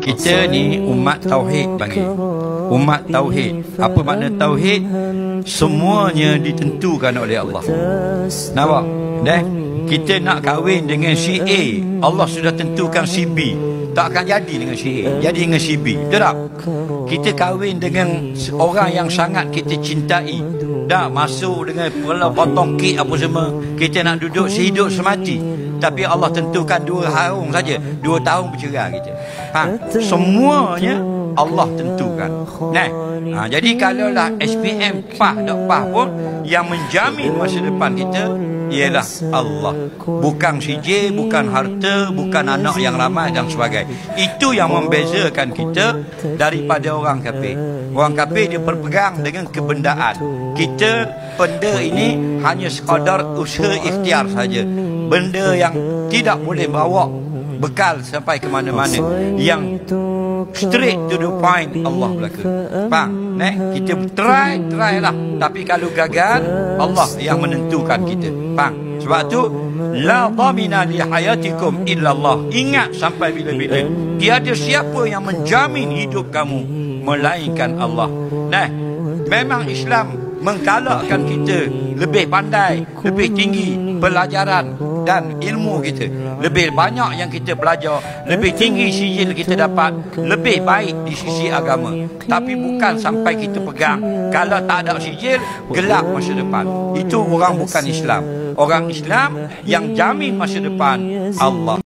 Kita ni umat tauhid panggil. Umat tauhid. Apa makna tauhid? Semuanya ditentukan oleh Allah. Nampak? Kita nak kahwin dengan si A, Allah sudah tentukan si B. Tak akan jadi dengan si A, jadi dengan si B. Betul tak? Kita kahwin dengan orang yang sangat kita cintai, dah masuk dengan potong kek apa semua, kita nak duduk sehidup semati, tapi Allah tentukan 2 tahun saja, 2 tahun bercerai kita. Semuanya Allah tentukan. Jadi kalaulah SPM PAH tak PAH pun, yang menjamin masa depan kita ialah Allah, bukan CJ, bukan harta, bukan anak yang ramai dan sebagainya. Itu yang membezakan kita daripada orang kafir. Orang kafir dia berpegang dengan kebendaan. Kita benda ini hanya sekadar usaha ikhtiar saja, benda yang tidak boleh bawa bekal sampai ke mana-mana, yang straight to the point Allah belaka. Faham? Kita try lah, tapi kalau gagal, Allah yang menentukan kita. Faham? Sebab tu la dhamina li hayatikum illa Allah. Ingat sampai bila-bila, tiada siapa yang menjamin hidup kamu melainkan Allah. Memang Islam menggalakkan kita lebih pandai, lebih tinggi pelajaran dan ilmu kita, lebih banyak yang kita belajar, lebih tinggi sijil kita dapat, lebih baik di sisi agama. Tapi bukan sampai kita pegang, kalau tak ada sijil, gelap masa depan. Itu orang bukan Islam. Orang Islam yang jamin masa depan Allah.